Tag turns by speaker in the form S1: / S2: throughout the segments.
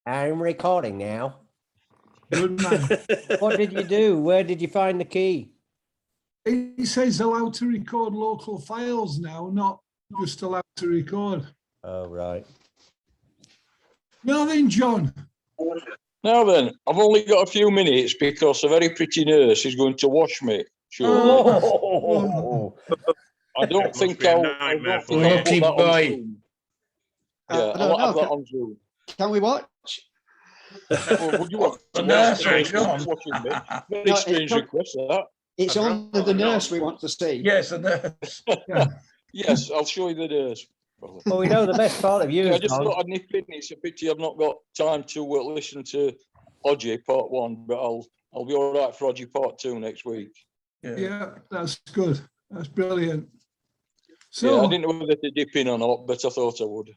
S1: I'm recording now.
S2: Good man.
S1: What did you do? Where did you find the key?
S2: It says allowed to record local files now, not just allowed to record.
S1: Oh, right.
S2: Now then, John.
S3: Now then, I've only got a few minutes because a very pretty nurse is going to wash me. Sure.
S1: Oh,
S3: I don't
S4: Must
S3: think
S4: be a
S3: I'll
S4: nightmare for
S3: put
S4: you.
S3: that on
S5: boy.
S3: Zoom.
S6: I
S3: Yeah,
S6: don't
S3: I'll have
S6: know.
S3: that on Zoom.
S6: Can we watch?
S3: Well, would you want
S7: The
S3: to
S7: nurse,
S3: watch
S7: John.
S3: watching me? Very
S6: No,
S3: strange
S6: it's-
S3: request, that.
S6: It's
S4: I'd
S6: only the
S4: rather
S6: nurse
S4: not.
S6: we want to see.
S7: Yes, the nurse.
S3: Yes, I'll show you the nurse.
S1: well, we know the best part of you
S3: Yeah, I
S1: is
S3: just
S1: John.
S3: thought I'd nip in. It's a pity I've not got time to listen to Odgie Part 1, but I'll be all right for Odgie Part 2 next week.
S2: Yeah, that's good. That's brilliant.
S3: Yeah,
S2: So
S3: I didn't know whether to dip in or not, but I thought I would.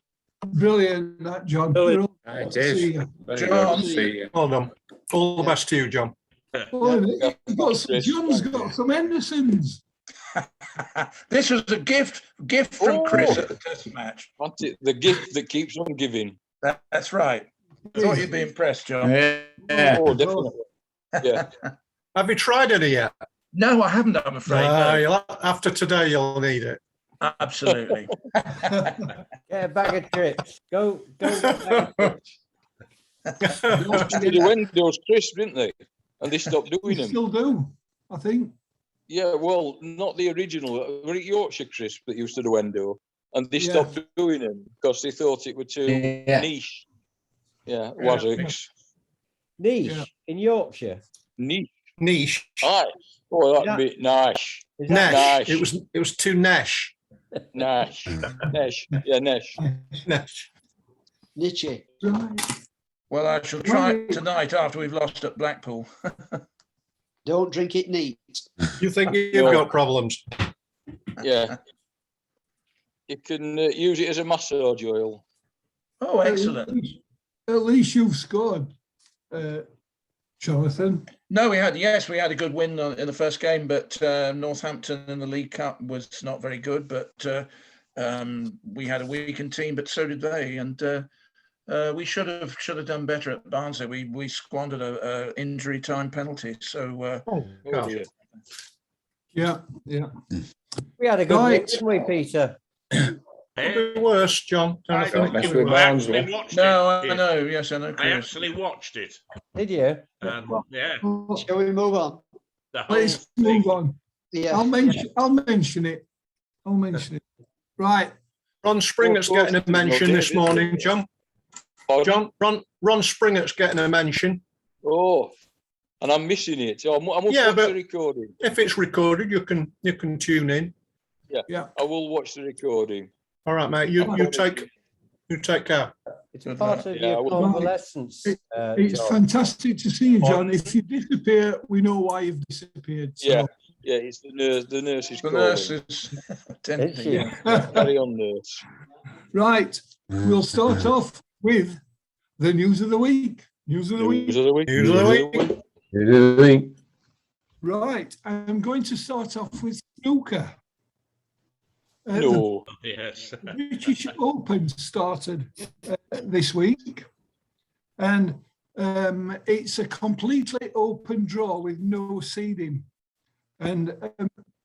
S2: brilliant, that John.
S5: Brilliant.
S2: We're all
S5: It
S2: to see
S5: is.
S2: you.
S5: Very
S7: John.
S5: good to see you.
S8: Well done. All the best to you, John.
S2: Oh,
S3: Yeah.
S2: John's got some Hendersons.
S7: This was a gift from Chris at the test match.
S3: Wasn't it? The gift that keeps on giving.
S7: That's right. I thought you'd be impressed, John.
S5: Yeah.
S3: Oh, definitely. Yeah.
S8: Have you tried any yet?
S7: No, I haven't, I'm afraid.
S8: No,
S7: No.
S8: after today, you'll need it.
S7: Absolutely.
S1: Get a bag of chips. Go. Get a bag of chips.
S3: They went those crisps, didn't they? And they stopped
S2: We
S3: doing them.
S2: still do, I think.
S3: Yeah, well, not the original. Were it Yorkshire crisp that used to do Endo? And they
S2: Yeah.
S3: stopped doing them because they thought it were too
S5: Yeah.
S3: niche. Yeah, Wazix.
S1: Niche
S2: Yeah.
S1: in Yorkshire.
S3: Niche.
S8: Niche.
S3: Aye. Oh, that'd
S1: Yeah.
S3: be nice.
S1: Is that
S8: Nash.
S3: Nash.
S8: It was too Nash.
S3: Nash. Nash. Yeah, Nash.
S8: Nash.
S6: Nietzsche.
S2: Right.
S7: Well, I shall try it tonight after we've lost at Blackpool.
S6: Don't drink it neat.
S8: You think you've got problems?
S3: Yeah. You can use it as a massage oil.
S7: Oh, excellent.
S2: At least you've scored, Jonathan.
S7: No, we had a good win in the first game, but Northampton in the League Cup was not very good. But we had a weakened team, but so did they, and we should have done better at Barnsley. We squandered a injury time penalty. So
S8: Oh,
S3: Oh,
S8: God.
S3: dear.
S2: Yeah, yeah.
S1: We had a good
S2: Right.
S1: win, didn't we, Peter?
S8: Could be worse, John.
S4: I
S8: Jonathan.
S5: Mess with
S4: I actually
S5: Barnsley.
S4: watched
S7: no,
S4: it.
S7: I know. Yes, I know.
S4: I
S7: Chris.
S4: actually watched it.
S1: Did you?
S4: Yeah.
S6: Shall we move on?
S4: The whole
S2: Let's
S4: thing.
S2: move on.
S6: Yeah.
S2: I'll mention it. Right.
S8: Ron Springer's getting a mention this morning, John.
S3: Pardon?
S8: Ron Springer's getting a mention.
S3: Oh, and I'm missing it. So I must
S8: Yeah,
S3: watch
S8: but-
S3: the recording.
S8: If it's recorded, you can tune in.
S3: I will watch the recording.
S8: All right, mate. You take care.
S1: It's
S7: Good
S1: part
S7: luck.
S1: of
S3: Yeah, I
S1: your
S3: would-
S1: convalescence.
S2: It's
S1: John.
S2: fantastic to see you, John. If you disappear, we know why you've disappeared. So.
S3: Yeah, yeah, it's the nurse. The nurse is
S7: The
S3: calling.
S7: nurse is
S1: Is she?
S3: Carry on, nurse.
S2: Right. We'll start off with the news of the week. News of the week.
S3: News of the week.
S8: News of the
S3: week.
S2: Right. I'm going to start off with snooker. The
S3: No.
S4: Yes.
S2: British Open started this week, and it's a completely open draw with no seeding. And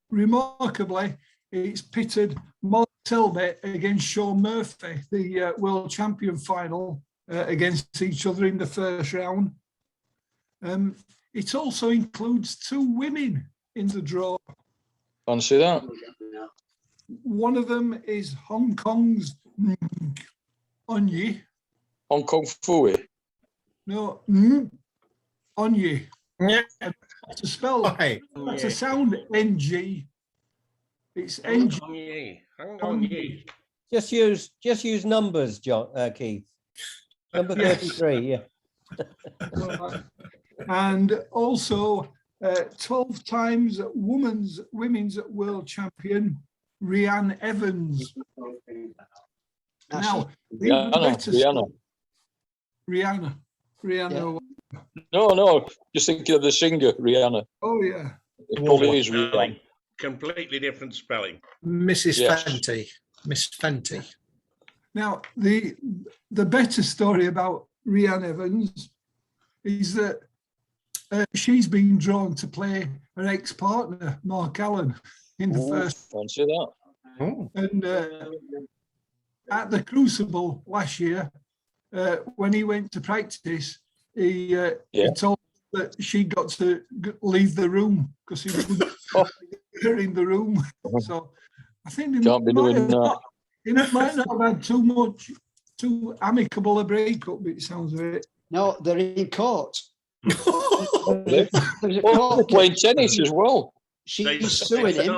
S2: remarkably, it's pitted Mark Selby against Sean Murphy, the world champion final, against each other in the first round. It also includes 2 women in the draw.
S3: Fancy that.
S2: One of them is Hong Kong's Onyi.
S3: Hong Kong Fooey.
S2: No, Onyi.
S8: Yeah.
S2: To spell,
S8: Hey,
S2: to sound NG. It's NG.
S4: Hang on, ye.
S1: Just use numbers, John Keith. Number 33. Yeah.
S2: And also 12 times women's world champion Rianne Evans. Now, even better
S3: Rihanna.
S2: Rihanna. Rihanna.
S3: No, just thinking of the singer, Rihanna.
S2: Oh yeah.
S3: It probably is
S4: Spelling.
S3: Rihanna.
S4: Completely different spelling.
S8: Mrs.
S3: Yes.
S8: Fenty. Miss Fenty.
S2: Now the better story about Rhiannon Evans is that she's been drawn to play her ex-partner, Mark Allen, in the
S3: Ooh,
S2: first.
S3: fancy that.
S8: Oh,
S2: And at the Crucible last year, when he went to practice, he told that she got to leave the room because he wouldn't
S3: Oh.
S2: get her in the room. So I think he
S3: Can't be doing that.
S2: He might not have had too amicable a breakup, it sounds of it.
S6: No, they're in court.
S3: They-
S6: There's a
S3: Oh, they're
S6: court
S3: playing
S6: case.
S3: tennis as well.
S6: She's suing him.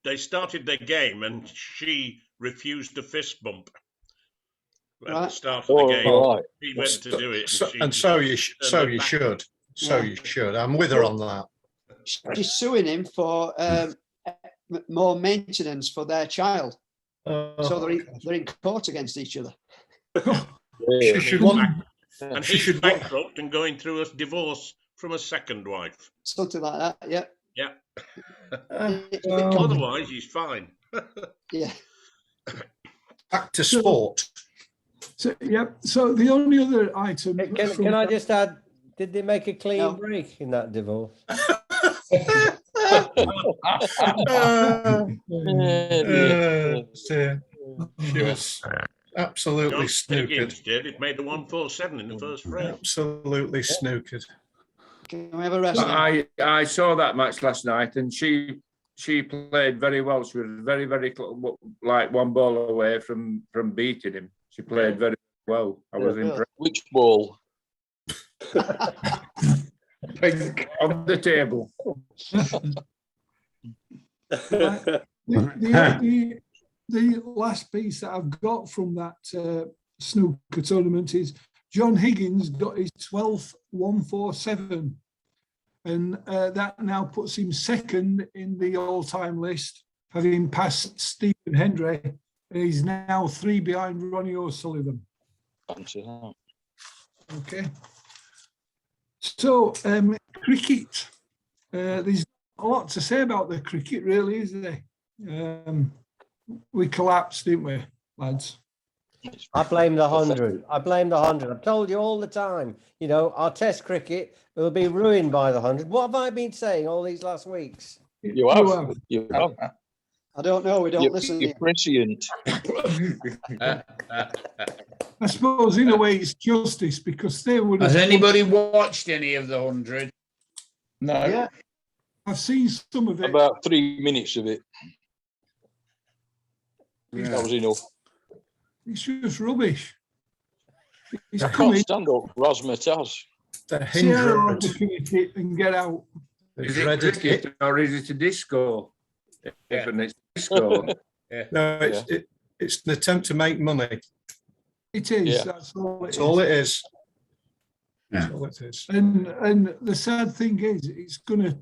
S4: They started their game and she refused a fist bump at the
S6: Right.
S4: start of the
S3: Oh,
S4: game.
S3: right.
S4: He went to do it.
S8: so,
S4: she
S8: and so you
S4: turned her back.
S8: should. So
S6: Yeah.
S8: you should. I'm with her on that.
S6: She's suing him for more maintenance for their child. So they're in court against each other.
S8: She should want.
S4: And
S8: She
S4: he's
S8: should-
S4: bankrupt and going through a divorce from a second wife.
S6: Something like that. Yeah.
S4: Yeah.
S6: It's a bit common.
S4: Otherwise, he's fine.
S6: Yeah.
S8: Back to sport.
S2: So, so the only other item.
S1: Can I just add, did they make a clean
S6: No.
S1: break in that divorce?
S8: She was absolutely
S4: John Higgins
S8: snookered.
S4: did. It made the 147 in the first frame.
S8: Absolutely snookered.
S6: Can we have a rest? now?
S5: I saw that match last night, and she played very well. She was very, very like one ball away from beating him. She played very well. I was
S6: Yeah.
S5: impressed.
S3: Which ball?
S5: On the table.
S2: The last piece that I've got from that snooker tournament is John Higgins got his 12th 147, and that now puts him second in the all-time list, having passed Stephen Hendry, and he's now 3 behind Ronnie O'Sullivan.
S3: Fancy that.
S2: Okay. So, cricket. There's a lot to say about the cricket, really, isn't there? We collapsed, didn't we, lads?
S1: I blame the 100. I blame the 100. I've told you all the time, you know, our test cricket will be ruined by the 100. What have I been saying all these last weeks?
S3: You have. You have.
S6: I don't know. We don't listen.
S3: You're prescient.
S2: I suppose, in a way, it's justice because they would have.
S9: Has anybody watched any of the 100?
S7: No.
S6: Yeah.
S2: I've seen some of it.
S3: About 3 minutes of it.
S9: Yeah.
S3: That was enough.
S2: It's just rubbish. It's
S3: I can't
S2: coming.
S3: stand up. Razmataz.
S8: The
S2: See how hard
S8: Hindred.
S2: looking at it and get out.
S8: The
S5: Is it
S8: dreaded
S5: cricket or is it a disco? If it's disco,
S8: No, it's an attempt to make money.
S2: It is.
S3: Yeah.
S2: That's all it
S8: That's
S2: is.
S8: all it is.
S9: Yeah.
S8: That's all it is.
S2: And the sad thing is, it's gonna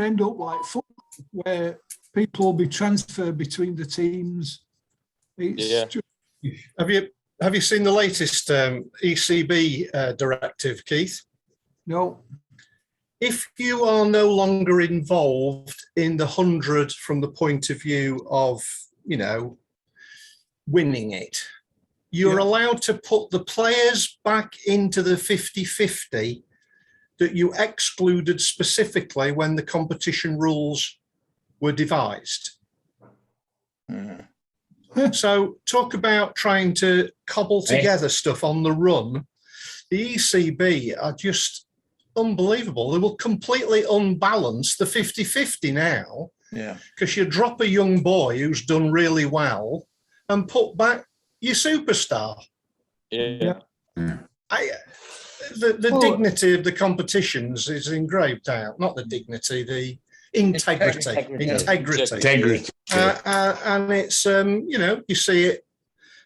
S2: end up like football, where people will be transferred between the teams. It's
S3: Yeah.
S2: just,
S8: Have you seen the latest ECB directive, Keith?
S2: no.
S8: If you are no longer involved in the 100 from the point of view of, you know, winning it, you're
S2: Yeah.
S8: allowed to put the players back into the 50-50 that you excluded specifically when the competition rules were devised.
S7: Mm.
S8: So talk about trying to cobble together stuff on the run. The ECB are just unbelievable. They will completely unbalance the 50-50 now,
S7: Yeah.
S8: because you drop a young boy who's done really well and put back your superstar.
S3: Yeah.
S8: The
S2: Well-
S8: dignity of the competitions is engraved out, not the dignity, the integrity.
S9: Integrity.
S8: And it's, you know, you see it,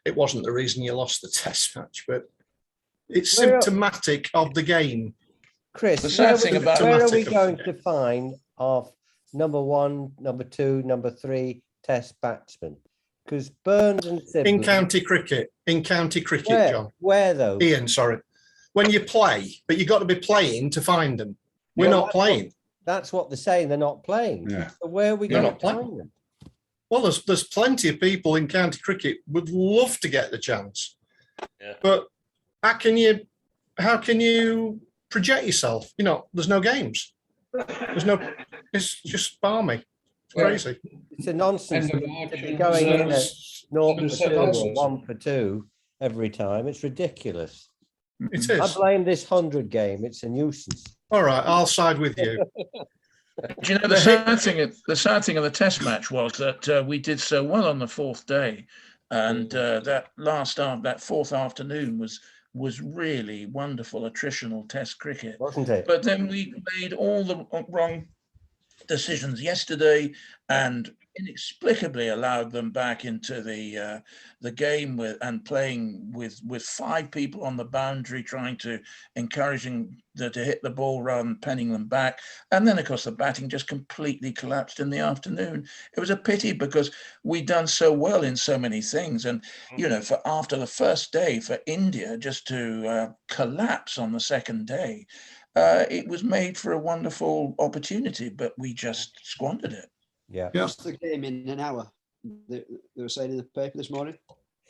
S8: it wasn't the reason you lost the test match, but it's
S1: Where-
S8: symptomatic of the game.
S1: Chris,
S7: The sad thing about-
S1: where are we
S8: Symptomatic of
S1: going
S8: the
S1: to find our number 1, number 2, number 3 test batsmen? Because Burns and Sibley.
S8: In county cricket,
S1: where,
S8: John.
S1: where though?
S8: Ian, sorry. When you play, but you've got to be playing to find them. We're
S1: Yeah,
S8: not
S1: that's what-
S8: playing.
S1: That's what they're saying. They're not playing.
S9: Yeah.
S1: So where are we
S8: They're
S1: going
S8: not
S1: to
S8: playing.
S1: find them?
S8: Well, there's plenty of people in county cricket would love to get the chance.
S4: Yeah.
S8: But how can you how can you project yourself? You know, there's no games. It's just balmy. It's crazy.
S1: It's a nonsense
S9: End of
S1: to
S9: March
S1: be
S9: and
S1: going in at
S8: It's
S1: 0 for
S9: It's
S1: 2 or
S8: nonsense.
S1: 1 for 2 every time. It's ridiculous.
S8: It
S1: I
S8: is.
S1: blame this 100 game. It's a nuisance.
S8: All right, I'll side with you.
S7: Do you know the sad thing? The sad thing of the Test match was that we did so well on the fourth day, and that fourth afternoon was really wonderful attritional Test cricket.
S1: Wasn't it?
S7: But then we made all the wrong decisions yesterday, and inexplicably allowed them back into the game and playing with 5 people on the boundary, trying to encouraging them to hit the ball rather than penning them back. And then, of course, the batting just completely collapsed in the afternoon. It was a pity because we'd done so well in so many things, and for after the first day for India just to collapse on the second day. It was made for a wonderful opportunity, but we just squandered it.
S1: Yeah.
S6: Lost the game in an hour. They were saying in the paper this morning.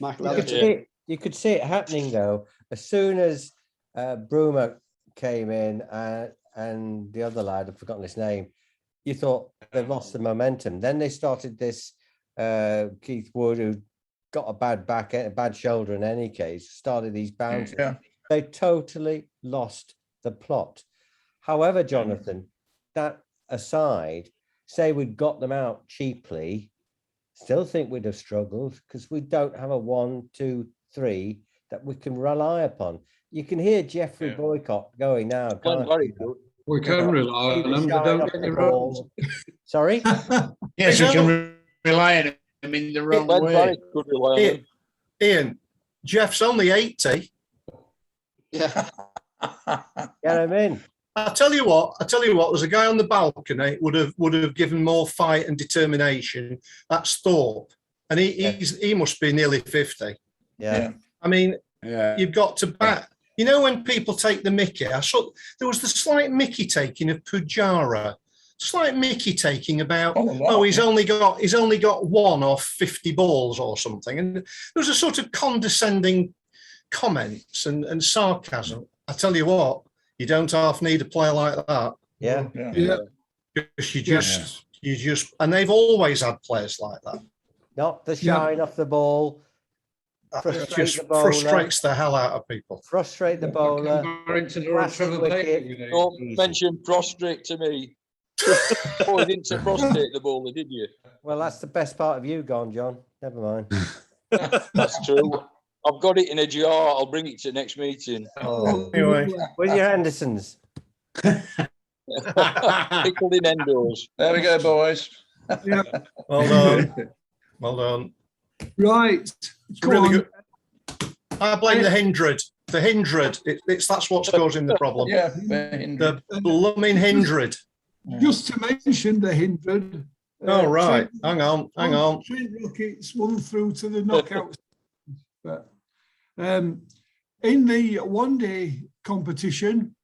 S6: Michael
S1: You could,
S6: Elliott.
S1: see, you could see it happening though. As soon as Broomer came in and the other lad, I've forgotten his name, you thought they've lost the momentum. Then they started this Keith Wood, who got a bad back, a bad shoulder in any case, started these bounces.
S7: Yeah.
S1: They totally lost the plot. However, Jonathan, that aside, say we'd got them out cheaply, still think we'd have struggled because we don't have a 1, 2, 3 that we can rely upon. You can hear Jeffrey Boycott going now.
S3: Went very good.
S9: We can rely on them, but don't get the wrong.
S1: Sorry?
S9: Yes, we can rely on them in the wrong
S3: Went
S9: way.
S3: very good, rely on him.
S8: Ian, Jeff's only 80.
S6: Yeah.
S1: Get him in.
S8: I tell you what, there's a guy on the balcony would have given more fight and determination. That's Thorpe. And he must be nearly 50.
S1: Yeah.
S8: I mean,
S9: Yeah.
S8: you've got to bat. You know, when people take the mickey, I saw there was the slight mickey taking of Pujara, slight mickey taking about, he's only got 1 off 50 balls or something. And there was a sort of condescending comments and sarcasm. I tell you what, you don't half need a player like that.
S1: Yeah.
S8: Because you just, and they've always had players like that.
S1: Not the shine off the ball.
S8: That
S1: Frustrate
S8: just
S1: the bowler.
S8: frustrates the hell out of people.
S1: Frustrate the bowler. Classic wicket.
S3: Don't mention prostrate to me. Oh, you didn't say prostrate the bowler, did you?
S1: Well, that's the best part of you gone, John. Never mind.
S3: That's true. I've got it in a jar. I'll bring it to next meeting.
S1: Oh.
S8: Anyway,
S1: With your Hendersons.
S3: Pickled in endos.
S7: There we go, boys.
S2: Yeah.
S8: well done. Well done.
S2: Right.
S8: It's
S2: Go
S8: really
S2: on.
S8: good. I blame the Hindred. The Hindred. That's what's causing the problem.
S7: Yeah,
S8: The blooming Hindred.
S2: Just to mention the Hindred.
S8: Oh, right. Hang on.
S2: Trent Rockets won through to the knockout. But in the one-day competition,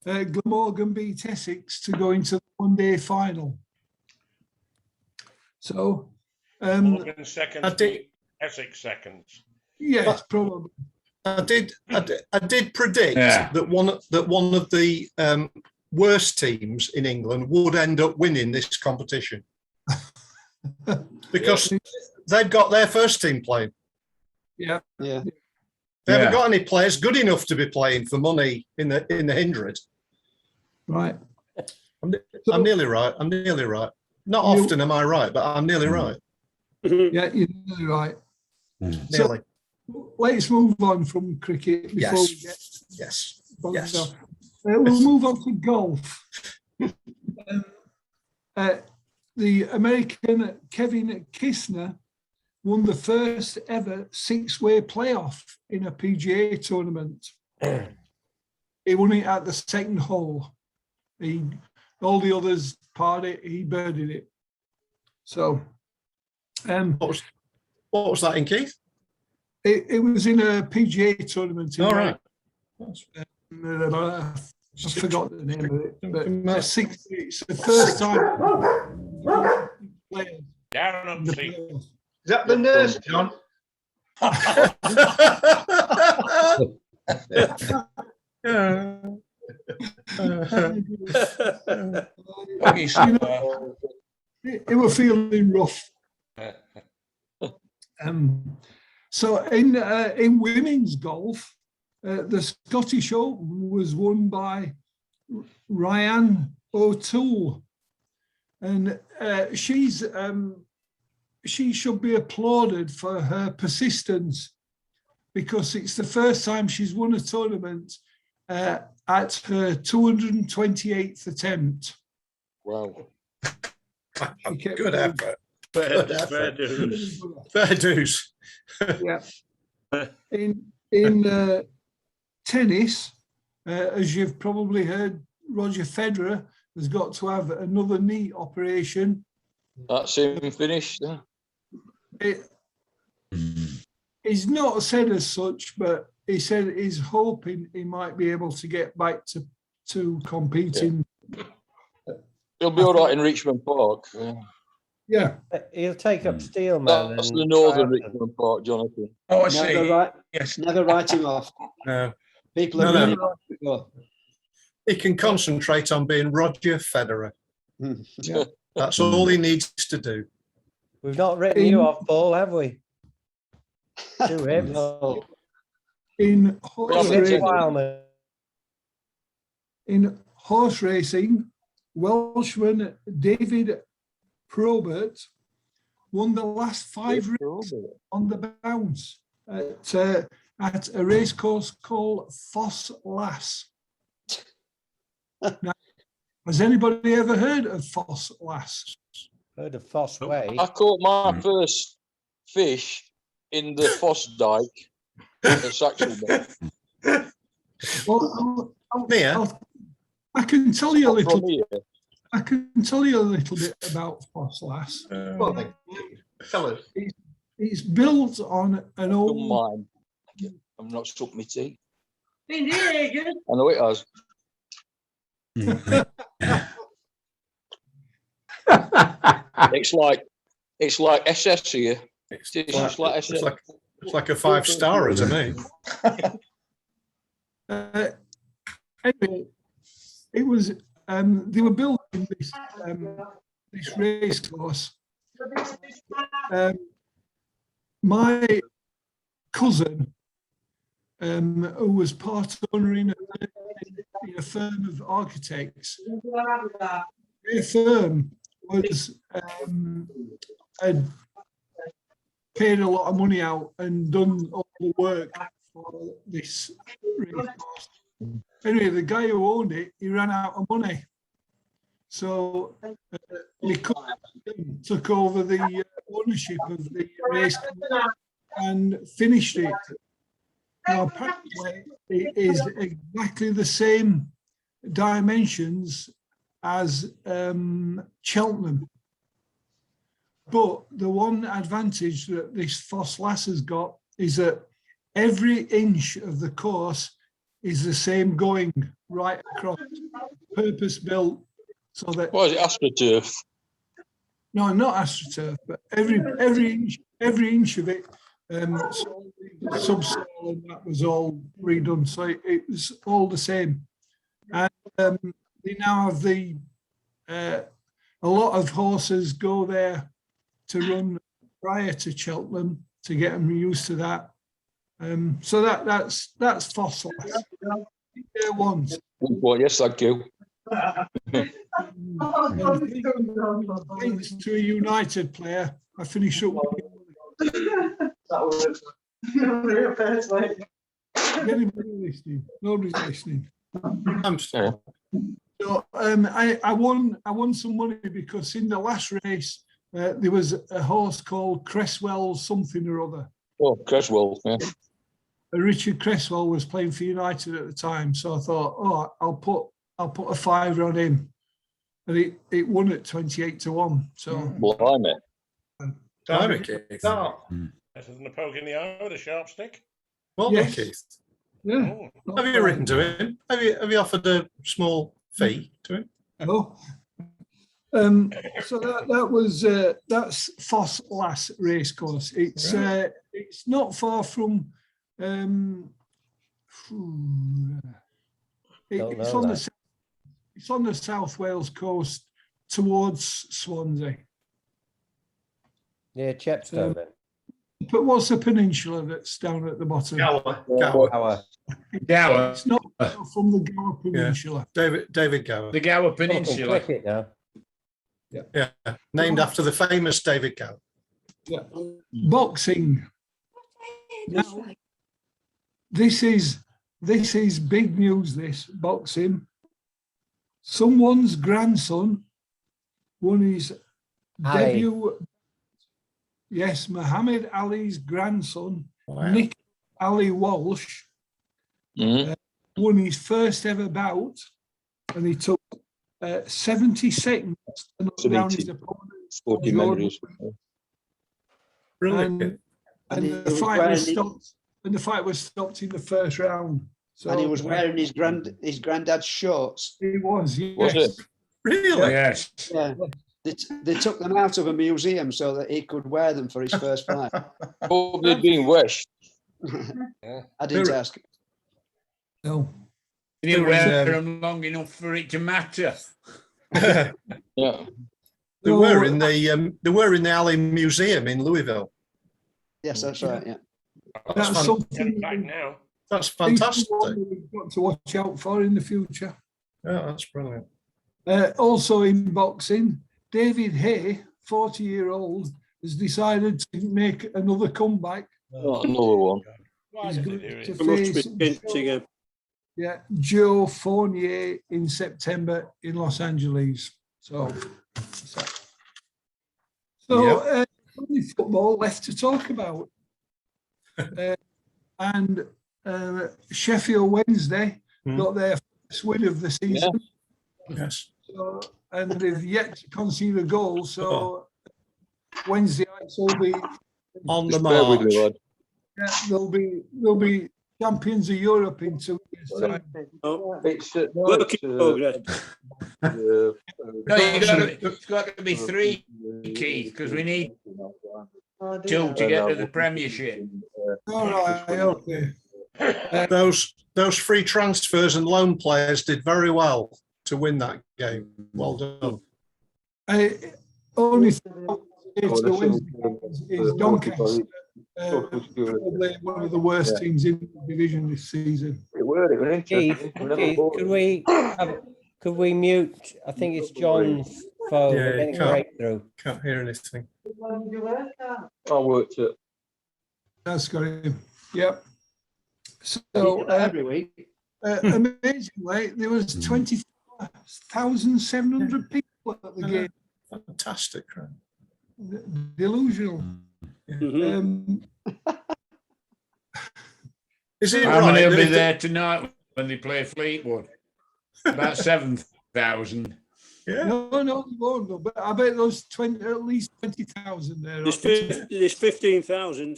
S2: Glamorgan beat Essex to go into the one-day final. So,
S4: Morgan seconds,
S8: I did-
S4: Essex seconds.
S2: yes, probably.
S8: I did predict
S9: Yeah.
S8: that one of the worst teams in England would end up winning this competition because they've got their first team playing.
S2: Yeah.
S6: Yeah.
S8: They haven't
S9: Yeah.
S8: got any players good enough to be playing for money in the Hindred.
S2: Right.
S8: I'm nearly right. Not often am I right, but I'm nearly right.
S2: Yeah, you're really right.
S8: Nearly.
S2: Let's move on from cricket before we get
S8: Yes.
S2: on.
S8: Yes.
S2: So, we'll move on to golf. The American Kevin Kisner won the first ever 6-way playoff in a PGA tournament. He won it at the second hole. All the others parred it, he birdied it. So,
S8: What was that in, Keith?
S2: it was in a PGA tournament. in
S8: All right.
S2: I forgot the name of it, but it's the first time.
S4: Down up, see.
S8: Is that the nurse, John? Yeah.
S7: Poggy somewhere.
S2: It were feeling rough. So in women's golf, the Scottish Open was won by Ryan O'Toole, and she should be applauded for her persistence, because it's the first time she's won a tournament at her 228th attempt.
S3: Wow.
S8: Good effort.
S4: Fair dues.
S8: Fair dues.
S2: Yeah. In tennis, as you've probably heard, Roger Federer has got to have another knee operation.
S3: That's him finished. Yeah.
S2: He's not said as such, but he said he's hoping he might be able to get back to competing.
S3: He'll be all right in Richmond Park. Yeah.
S2: Yeah.
S1: He'll take up Steelman.
S3: That's
S1: and
S3: the northern
S1: Southampton.
S3: Richmond Park, Jonathan.
S7: Oh, I see.
S6: Never write,
S7: Yes.
S6: never write him off.
S8: No,
S6: People
S8: No,
S6: are
S8: no.
S6: really right to go.
S8: he can concentrate on being Roger Federer.
S2: Yeah.
S8: That's all he needs to do.
S1: We've not written you off, Paul, have we? To him.
S6: No.
S2: In
S3: Yeah,
S1: Mitch
S3: but-
S1: Wildman.
S2: In horse racing, Welshman David Probert won the last 5 races on the bounce at a racecourse called Foss Lass. Now, has anybody ever heard of Foss Lass?
S1: Heard of Foss Way.
S3: I caught my first fish in the Foss Dyke at Saxonby.
S2: Well,
S8: Mia?
S2: I can tell you a little.
S3: From here.
S2: I can tell you a little bit about Foss Lass.
S8: Tell us.
S2: It's built on an
S3: Don't
S2: old.
S3: mind. I'm not sucked my teeth. I know it has. It's like SS here.
S8: It's
S3: It's just like SS.
S8: like a 5-star to me.
S2: Anyway, it was they were building this race course. My cousin, who was part owner in a firm of architects, their firm was had paid a lot of money out and done all the work for this race course. Anyway, the guy who owned it, he ran out of money. So he took over the ownership of the race and finished it. Now, apparently, it is exactly the same dimensions as Cheltenham. But the one advantage that this Foss Lass has got is that every inch of the course is the same going right across, purpose built, so that
S3: What is it, AstroTurf?
S2: no, not AstroTurf, but every inch of it, subsoil and that was all redone, so it was all the same. And they now have a lot of horses go there to run prior to Cheltenham to get them used to that. So that's Foss Lass. There once.
S3: Well, yes, thank you.
S2: Thanks to a United player, I finish up. Anybody listening? Nobody's listening.
S8: I'm sorry.
S2: So I won some money because in the last race there was a horse called Cresswell something or other.
S3: Oh, Creswell, yeah.
S2: Richard Cresswell was playing for United at the time, so I thought, oh, I'll put a £5 on him, and it won at 28-1. So
S3: Blimey.
S8: Blimey, Keith.
S4: Better than a poke in the eye with a sharp stick.
S8: Well done,
S2: Yes.
S8: Keith.
S2: yeah,
S4: Oh,
S8: Have you written to him? Have you offered a small fee to him?
S2: no. So that was that's Foss Lass racecourse. It's it's not far from
S1: Don't
S2: It's
S1: know
S2: on
S1: that.
S2: it's on the South Wales coast towards Swansea.
S1: Yeah, Chepstow then.
S2: But what's the peninsula that's down at the bottom?
S8: Gower.
S1: Gower.
S9: Gower,
S2: It's not from the Gower Peninsula.
S8: David Gower.
S9: the Gower
S1: Talking
S9: Peninsula.
S1: cricket now.
S8: Yeah, named after the famous David Gower.
S2: Boxing. Now, this is big news. This boxing. Someone's grandson won his
S1: Ali.
S2: debut. Yes, Muhammad Ali's grandson,
S8: Wow.
S2: Nick Ali Walsh,
S3: Mhm.
S2: won his first ever bout, and he took 70 seconds to knock down his
S3: 70.
S2: opponent.
S3: 40
S2: Jordan.
S3: memories.
S8: Brilliant.
S2: And
S6: And he
S2: the
S6: was
S2: fight
S6: wearing
S2: was
S6: his-
S2: stopped. And the fight was stopped in the first round. So
S6: And he was wearing his granddad's shorts.
S2: He was, yes.
S3: Was it?
S8: Really?
S9: Yes.
S6: Yeah. They took them out of a museum so that he could wear them for his first fight.
S3: Oh, they'd been West.
S6: I didn't ask.
S2: No.
S9: You didn't
S8: There was,
S9: wear them long enough for it to matter.
S8: They
S3: Yeah.
S8: were in the Ali Museum in Louisville.
S6: Yes, that's right. Yeah.
S8: That's,
S2: That's something
S4: Back now.
S8: that's fantastic.
S2: we've got to watch out for in the future.
S8: Yeah, that's brilliant.
S2: Also in boxing, David Hay, 40-year-old, has decided to make another comeback.
S3: Not another one.
S4: Why
S2: He's
S4: did
S2: going
S4: they do
S2: to
S4: it?
S2: face Joe Fournier in September in Los Angeles. So only football left to talk about. And Sheffield Wednesday got their first win of the season.
S8: Yes.
S2: So, and they've yet to concede a goal. So Wednesday nights will be
S8: On the
S3: Just bear with me,
S8: march.
S3: lad.
S2: they'll be champions of Europe in 2 years' time.
S3: It's
S10: Work in progress.
S9: No, it's got to be three, Keith, because we need two to get to the Premiership.
S2: All right, okay.
S8: Those free transfers and loan players did very well to win that game. Well done.
S2: Only the Wednesday is Doncaster. Probably one of the worst teams in the division this season.
S1: Keith, could we mute? I think it's John's phone.
S8: Yeah,
S1: We're getting a
S8: can't.
S1: breakthrough.
S8: Can't hear anything.
S3: I worked it.
S2: That's got him. Yep.
S6: He
S2: So
S6: did that every week.
S2: amazingly, there was 20,700 people at the game.
S8: Fantastic. Right?
S2: Delusional.
S8: Is it
S9: How many
S8: right
S9: will
S8: that
S9: be
S8: if
S9: there tonight when they play Fleetwood? About 7,000.
S8: Yeah.
S2: No, they won't. No, but I bet there's at least 20,000 there.
S10: There's 15,000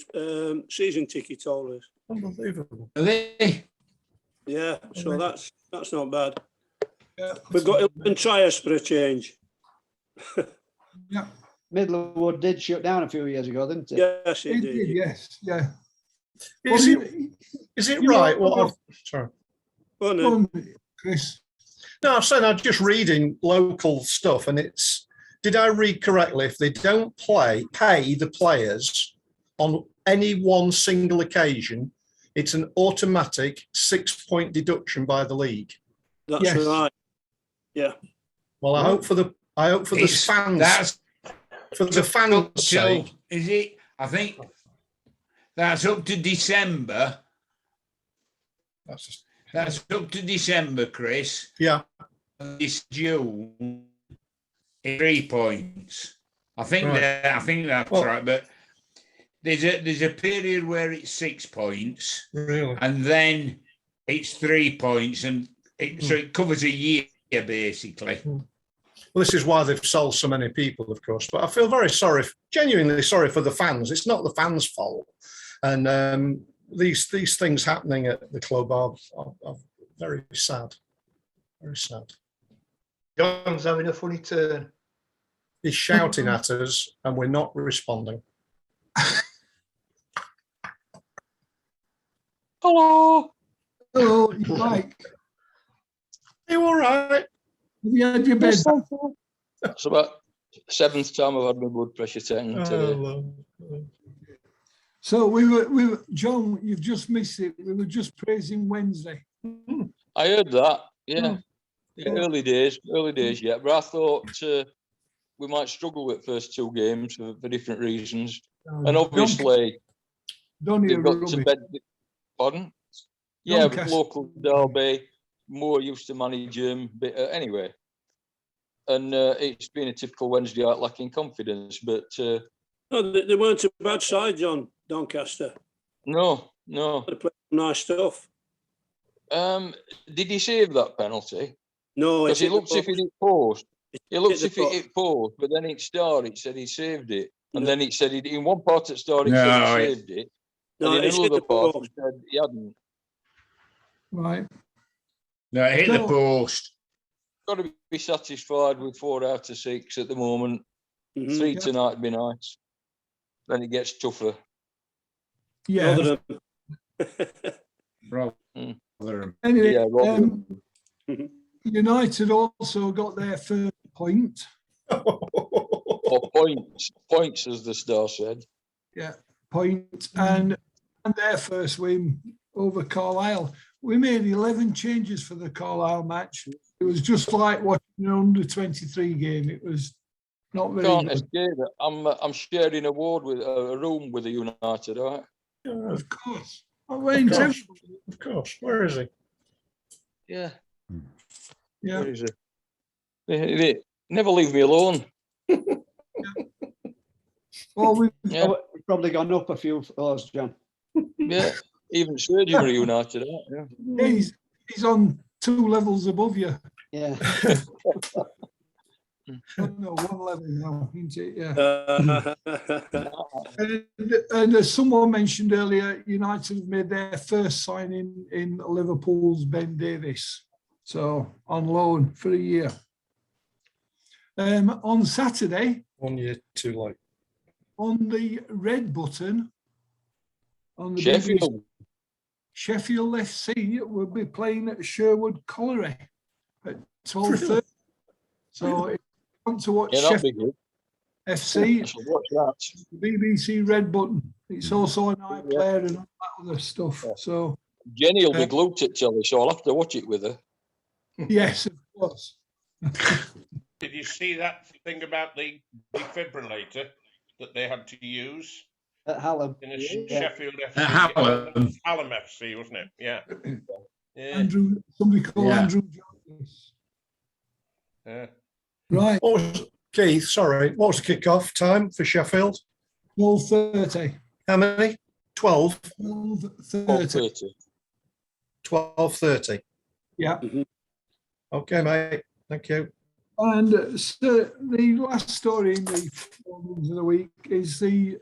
S10: season ticket holders.
S8: Unbelievable.
S9: Are they?
S10: Yeah, so that's not bad.
S2: Yeah.
S10: We've got 11 trials for a change.
S2: Yeah,
S6: Middlewood did shut down a few years ago, didn't it?
S10: Yes,
S2: it
S10: it
S2: did,
S10: did.
S2: yes, yeah.
S8: Is it right? Sorry.
S10: Go on
S2: Go
S10: then.
S2: on, Chris.
S8: No, I'm saying I'm just reading local stuff, and it's. Did I read correctly? If they don't pay the players on any one single occasion, it's an automatic 6-point deduction by the league.
S10: That's
S2: Yes.
S10: right. Yeah.
S8: Well, I hope for the
S9: It's-
S8: fans.
S9: That's
S8: For the fans'
S9: till,
S8: sake.
S9: is it? I think that's up to December.
S8: That's just,
S9: That's up to December, Chris.
S8: yeah.
S9: And this June, 3 points. I think
S8: Right.
S9: that's
S8: Well-
S9: right. But there's a period where it's 6 points,
S8: Really.
S9: and then it's 3 points, and so it covers a year basically.
S8: Well, this is why they've sold so many people, of course. But I feel very sorry, genuinely sorry for the fans. It's not the fans' fault, and these things happening at the club are very sad. Very sad.
S11: John's having a funny turn.
S8: He's shouting at us, and we're not responding.
S3: Hello.
S2: Hello, Mike.
S8: You all right?
S2: Have you had your bed?
S3: It's about seventh time I've had my blood pressure taken today.
S8: Oh,
S2: So we were, John, you've just missed it. We were just praising Wednesday.
S3: I heard that. Yeah.
S2: Oh.
S3: Yeah, early days yet. But I thought we might struggle with first two games for different reasons. And obviously,
S2: Don't
S3: they've got to
S2: rubbish.
S3: bed. Pardon? Yeah, but
S2: Doncaster.
S3: local derby, more used to manage him. But anyway, and it's been a typical Wednesday night lacking confidence. But
S10: No, they weren't a bad side, John, Doncaster.
S3: no.
S10: They played nice stuff.
S3: Did he save that penalty?
S10: No,
S3: Because it
S10: hit the
S3: looks if
S10: post.
S3: it hit post. It looks
S10: hit
S3: if
S10: the
S3: it
S10: post.
S3: hit post, but then it started. It said he saved it, and
S10: No.
S3: then it said in one part at start it
S9: No,
S3: said he
S9: it-
S3: saved it,
S10: No,
S3: and in
S10: it's hit
S3: another
S10: the
S3: part
S10: post.
S3: it said he hadn't.
S2: Right.
S9: No, it hit the
S2: No.
S9: post.
S3: Got to be satisfied with 4 out of 6 at the moment.
S10: Mhm.
S3: 3
S2: Yeah.
S3: tonight would be nice. Then it gets tougher.
S2: Yeah.
S10: Rotherham.
S9: Rotherham.
S2: Anyway,
S3: Yeah, Rotherham.
S2: United also got their first point.
S3: Or points, as the Star said.
S2: Point and their first win over Carlisle. We made 11 changes for the Carlisle match. It was just like watching an under-23 game. It was not very
S3: Can't
S2: good.
S3: escape it. I'm sharing a ward with a room with the United, all right?
S2: Of course. I went
S8: Of
S2: to,
S8: course. Of course. Where is he?
S3: Yeah.
S2: yeah.
S3: Where is it? They never leave me alone.
S2: Well, we
S3: Yeah,
S6: We've probably gone up a few floors, John.
S3: yeah. Even Sergio were United, all right? Yeah.
S2: he's on 2 levels above you.
S6: Yeah.
S2: Oh, no, 1 level now, isn't it? Yeah.
S10: Uh,
S2: And as someone mentioned earlier, United have made their first signing in Liverpool's Ben Davis. So on loan for a year. On Saturday,
S8: 1 year too late.
S2: on the red button, on the
S3: Sheffield.
S2: Sheffield FC will be playing at Sherwood Colliery at 12:30. So if you want to watch
S3: Yeah, that'll be
S2: Sheffield
S3: good. I
S2: FC,
S3: shall watch that.
S2: the BBC red button. It's also an iPlayer and all that other stuff. So
S3: Jenny will be glued to telly, so I'll have to watch it with her.
S2: yes, of course.
S4: Did you see that thing about the defibrillator that they had to use
S6: At Hallam.
S4: in a
S6: Yeah.
S4: Sheffield FC?
S9: Hallam.
S4: Hallam FC, wasn't it? Yeah. Yeah.
S2: Andrew, somebody called
S9: Yeah.
S2: Andrew Jones.
S4: Yeah.
S2: Right,
S8: What was Keith? Sorry. What was the kick-off time for Sheffield?
S2: 12:30.
S8: How many? 12.
S2: 12:30.
S3: 30.
S8: 12:30.
S2: Yeah.
S8: Okay, mate. Thank you.
S2: And so the last story in the performance of the week is the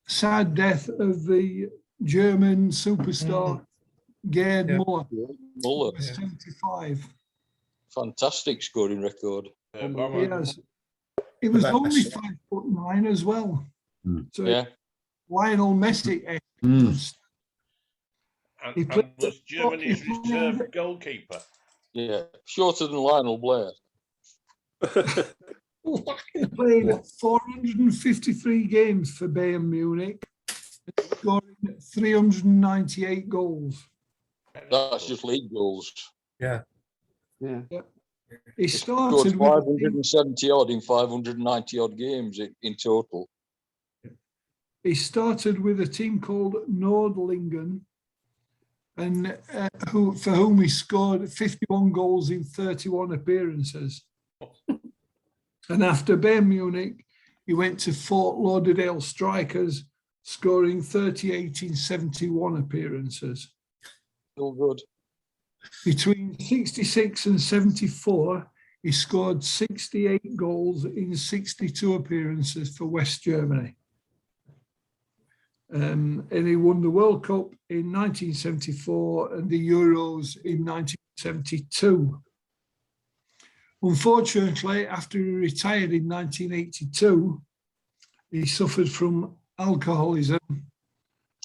S2: sad death of the German superstar Gerd
S8: Yeah.
S2: Muller,
S3: Muller.
S2: 75.
S3: Fantastic scoring record.
S2: Yes. He was
S8: That's-
S2: only 5'9" as well. So
S3: Yeah.
S2: Lionel Messi. He
S4: And
S2: played-
S4: was Germany's
S2: he played-
S4: reserve goalkeeper.
S3: Yeah. Shorter than Lionel Blair.
S2: He played 453 games for Bayern Munich, scoring 398 goals.
S3: That's just league goals.
S8: Yeah.
S6: Yeah.
S2: He
S3: Scored
S2: started with
S3: 570 odd in 590 odd games in total.
S2: he started with a team called Nordlingen, and for whom he scored 51 goals in 31 appearances. And after Bayern Munich, he went to Fort Lauderdale Strikers, scoring 38 in 71 appearances.
S3: Still good.
S2: Between 66 and 74, he scored 68 goals in 62 appearances for West Germany. And he won the World Cup in 1974 and the Euros in 1972. Unfortunately, after he retired in 1982, he suffered from alcoholism.
S3: Oh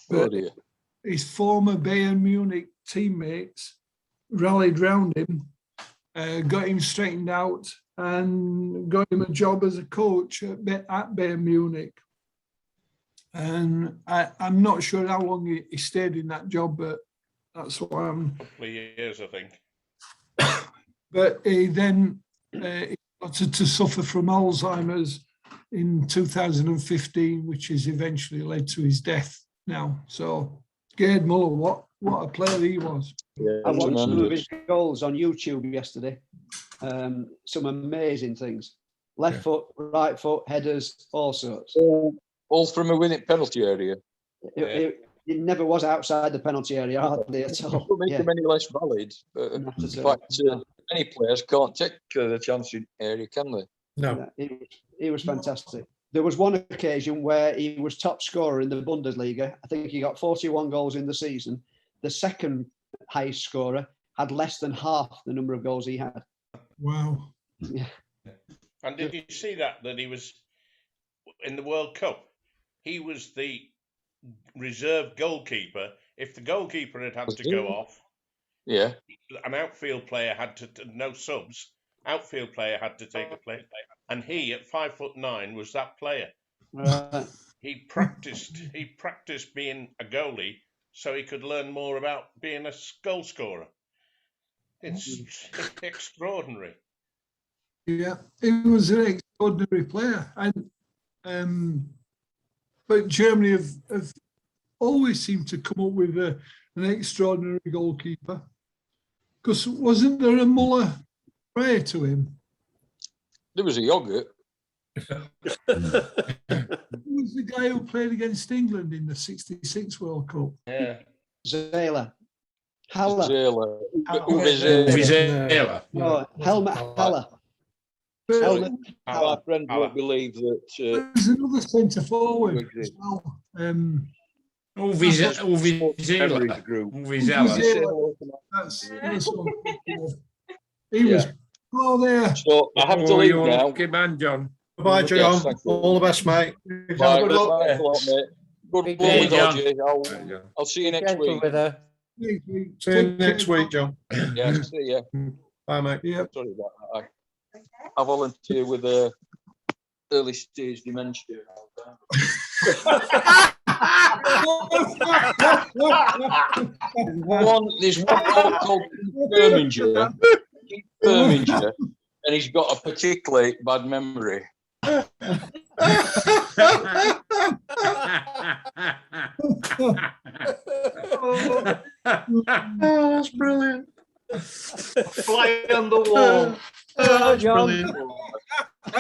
S2: But
S3: dear.
S2: his former Bayern Munich teammates rallied round him got him straightened out and got him a job as a coach at Bayern Munich. And I'm not sure how long he stayed in that job, but that's what I'm.
S4: Couple of years, I think.
S2: But he then he started to suffer from Alzheimer's in 2015, which has eventually led to his death now. So Gerd Muller, what a player he was.
S6: I watched some of his goals on YouTube yesterday. Some amazing things. Left foot, right foot, headers, all sorts.
S3: All from a winning penalty area.
S6: It never was outside the penalty area, hardly at all.
S3: Don't make them any less valid. But in fact, many players can't take the chance in area, can they?
S8: No.
S6: He was fantastic. There was one occasion where he was top scorer in the Bundesliga. I think he got 41 goals in the season. The second highest scorer had less than half the number of goals he had.
S2: Wow.
S6: Yeah.
S4: And did you see that he was in the World Cup? He was the reserve goalkeeper. If the goalkeeper had to go off,
S3: yeah,
S4: an outfield player had to, no subs, outfield player had to take the place. And he, at 5'9", was that player.
S6: Right.
S4: He practiced being a goalie so he could learn more about being a goal scorer. It's extraordinary.
S2: Yeah, he was an extraordinary player. And but Germany have always seemed to come up with an extraordinary goalkeeper. Because wasn't there a Muller prior to him?
S3: There was a yogurt.
S2: Who was the guy who played against England in the '66 World Cup?
S4: Yeah.
S6: Zähler. Haller.
S3: Zähler.
S9: Uwe Zähler.
S6: No, Helmut Haller.
S3: My friend won't believe that.
S2: There's another centre forward as well.
S9: Uwe Zähler. Uwe Zähler.
S2: That's one. He was there.
S3: So I have to leave now.
S5: Good man, John.
S8: Bye, John. All the best, mate.
S3: Bye.
S8: Good luck.
S3: Thanks a lot, mate. Good
S9: Hey,
S3: luck,
S9: John.
S3: Dodgy. I'll see you next
S1: Gentle
S3: week.
S1: with her.
S8: See you next week, John.
S3: Yeah, see ya.
S8: Bye, mate.
S2: Yeah.
S3: Sorry about that. I volunteer with early stage dementia. There's one called Birmingham, and he's got a particularly bad memory.
S8: Oh, that's brilliant. Fly on the wall. Oh,
S1: John.
S8: brilliant.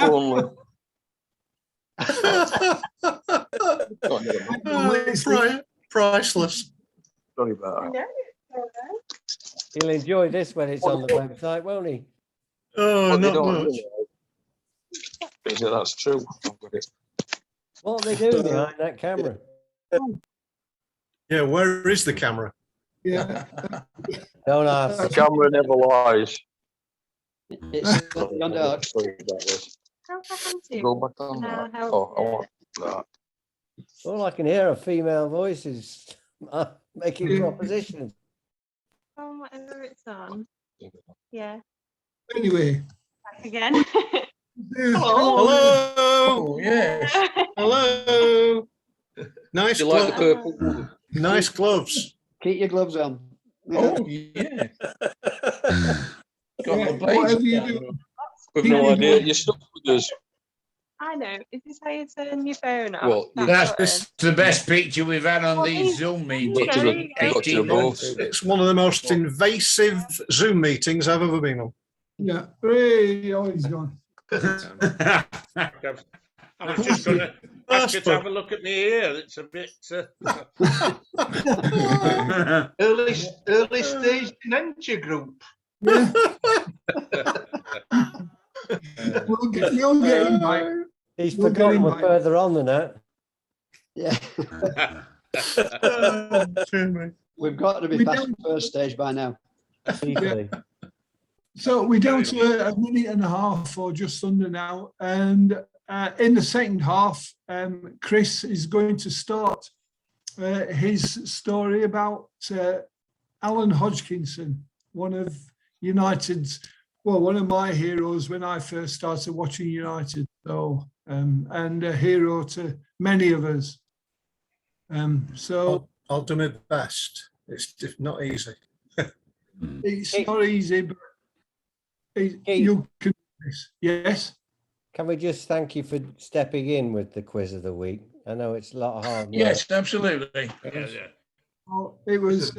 S3: Only.
S8: Priceless.
S3: Sorry about that.
S1: He'll enjoy this when it's on the website, won't he?
S8: Oh,
S3: But they
S8: not
S3: don't
S8: much.
S3: realise. Yeah, that's true.
S1: What are they doing behind that camera?
S8: Yeah, where is the camera?
S2: Yeah.
S1: Don't
S3: The
S1: ask.
S3: camera never lies.
S6: It's on dark.
S3: Sorry about this.
S12: How can I
S3: Go back on that. Oh, I want that.
S1: All I can hear are female voices making
S2: Yeah.
S1: propositions.
S12: Oh, whatever it's on. Yeah,
S2: Anyway.
S12: back again.
S8: Hello.
S7: Oh, yes.
S8: Hello. Nice
S3: Do you like the
S8: gloves.
S3: purple?
S8: Nice gloves.
S6: Keep your gloves on.
S7: Oh, yeah. Got
S2: Yeah,
S7: the blades
S2: whatever you
S7: down.
S2: do.
S3: We've no idea. You're stuck with us.
S12: I know. Is this how you turn your phone off?
S3: Well,
S12: That
S9: That's
S12: button?
S9: the best picture we've had on these Zoom meetings
S12: There
S9: in
S12: you go.
S9: 18 months.
S8: It's one of the most invasive Zoom meetings I've ever been on.
S2: Yeah. Hey, oh, he's gone.
S4: I was just going to ask you to have a look at me here. It's a bit.
S11: Early stage dementia group.
S2: Yeah. We'll get him back.
S1: He's
S2: We'll get
S1: forgotten
S2: him
S1: we're
S2: back.
S1: further on than that.
S6: Yeah.
S8: Dear me.
S6: We've got to be
S2: We
S6: past
S2: don't-
S6: the first stage by now.
S1: Easily.
S2: So we're down to a minute and a half or just under now. And in the second half, Chris is going to start his story about Alan Hodgkinson, one of United's well, one of my heroes when I first started watching United. So, and a hero to many of us. So
S8: I'll do my best. It's not easy.
S2: it's not easy, but you can do this. Yes.
S1: Can we just thank you for stepping in with the quiz of the week? I know it's a lot of hard work.
S7: Yes, absolutely.
S4: Yeah.
S2: Well, it was.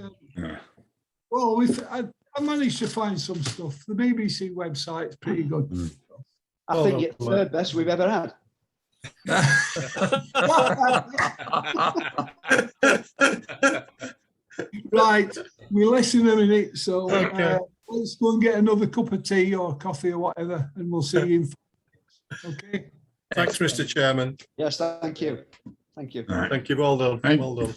S2: Well, I managed to find some stuff. The BBC website's pretty good.
S6: I think it's third best we've ever had.
S2: Right, we're less than a minute, so
S8: Okay.
S2: let's go and get another cup of tea or coffee or whatever, and we'll see you in 5 minutes. Okay.
S8: Thanks, Mr. Chairman.
S6: Yes, thank you. Thank you.
S8: Thank you. Well done.
S9: Thank-
S8: Well done.